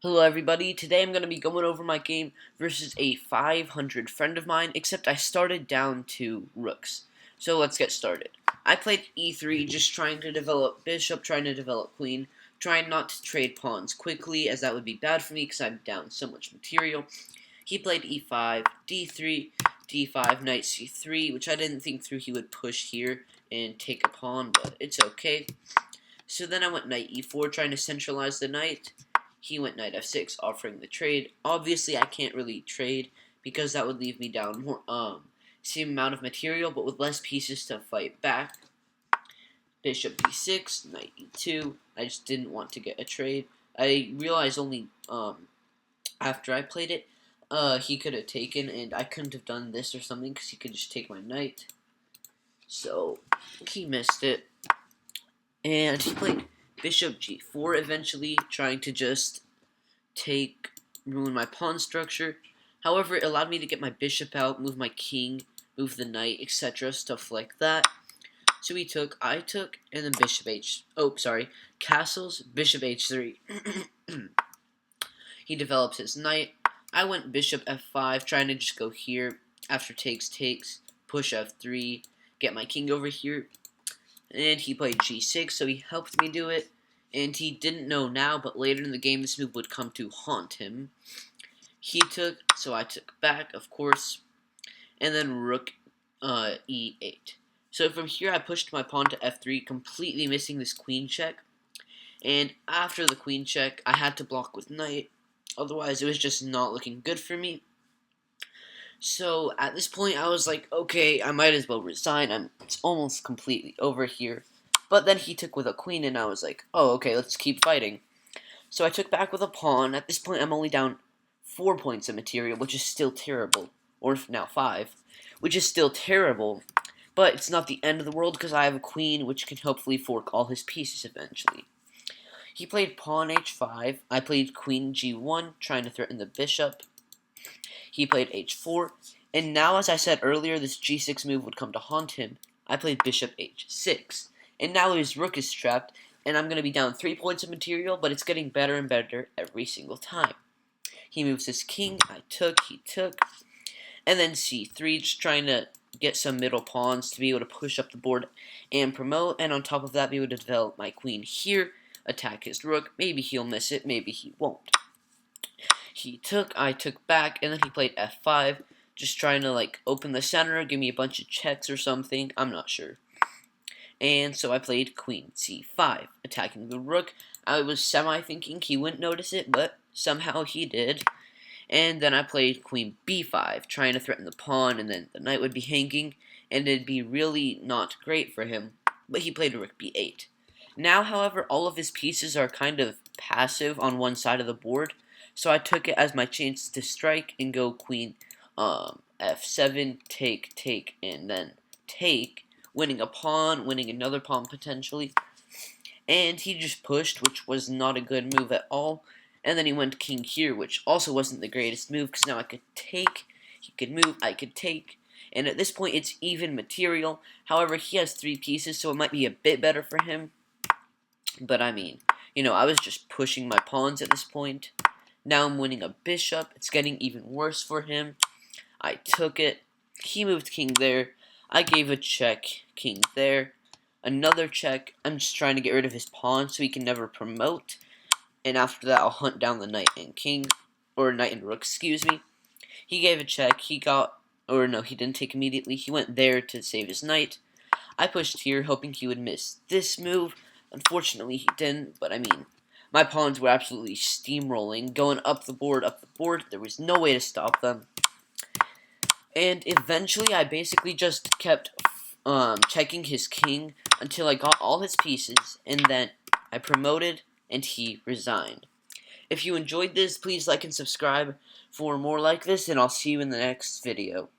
Hello everybody, today I'm going to be going over my game versus a 500 friend of mine, except I started down to rooks. So let's get started. I played e3, just trying to develop bishop, trying to develop queen, trying not to trade pawns quickly, as that would be bad for me because I'm down so much material. He played e5, d3, d5, knight c3, which I didn't think through he would push here and take a pawn, but it's okay. So then I went knight e4, trying to centralize the knight. He went knight f6, offering the trade. Obviously, I can't really trade because that would leave me down more same amount of material, but with less pieces to fight back. Bishop d6, knight e2. I just didn't want to get a trade. I realized only after I played it, he could have taken, and I couldn't have done this or something because he could just take my knight. So he missed it, and he played bishop g4 eventually, trying to just ruin my pawn structure. However, it allowed me to get my bishop out, move my king, move the knight, etc., stuff like that. So he took, I took, and then castles, bishop h3. He develops his knight. I went bishop f5, trying to just go here, after takes, push f3, get my king over here. And he played g6, so he helped me do it. And he didn't know now, but later in the game, this move would come to haunt him. He took, so I took back, of course. And then rook e8. So from here, I pushed my pawn to f3, completely missing this queen check. And after the queen check, I had to block with knight. Otherwise, it was just not looking good for me. So at this point, I was like, okay, I might as well resign. It's almost completely over here. But then he took with a queen, and I was like, oh, okay, let's keep fighting. So I took back with a pawn. At this point, I'm only down 4 points of material, which is still terrible. Or now 5, which is still terrible. But it's not the end of the world, because I have a queen, which can hopefully fork all his pieces eventually. He played pawn h5. I played queen g1, trying to threaten the bishop. He played h4. And now, as I said earlier, this g6 move would come to haunt him. I played bishop h6. And now his rook is trapped, and I'm going to be down 3 points of material, but it's getting better and better every single time. He moves his king, I took, he took, and then c3, just trying to get some middle pawns to be able to push up the board and promote, and on top of that, be able to develop my queen here, attack his rook. Maybe he'll miss it, maybe he won't. He took, I took back, and then he played f5, just trying to, open the center, give me a bunch of checks or something, I'm not sure. And so I played queen c5, attacking the rook. I was semi-thinking he wouldn't notice it, but somehow he did. And then I played queen b5, trying to threaten the pawn, and then the knight would be hanging, and it'd be really not great for him. But he played rook b8. Now, however, all of his pieces are kind of passive on one side of the board, so I took it as my chance to strike and go queen f7, take, and then take, winning a pawn, winning another pawn potentially. And he just pushed, which was not a good move at all. And then he went king here, which also wasn't the greatest move, because now I could take, he could move, I could take. And at this point, it's even material. However, he has 3 pieces, so it might be a bit better for him. But I mean, I was just pushing my pawns at this point. Now I'm winning a bishop. It's getting even worse for him. I took it. He moved king there. I gave a check, king there, another check. I'm just trying to get rid of his pawn so he can never promote. And after that, I'll hunt down the knight and king, or knight and rook, excuse me. He gave a check. He didn't take immediately. He went there to save his knight. I pushed here, hoping he would miss this move. Unfortunately, he didn't, but I mean, my pawns were absolutely steamrolling, going up the board. There was no way to stop them. And eventually, I basically just kept checking his king until I got all his pieces, and then I promoted, and he resigned. If you enjoyed this, please like and subscribe for more like this, and I'll see you in the next video.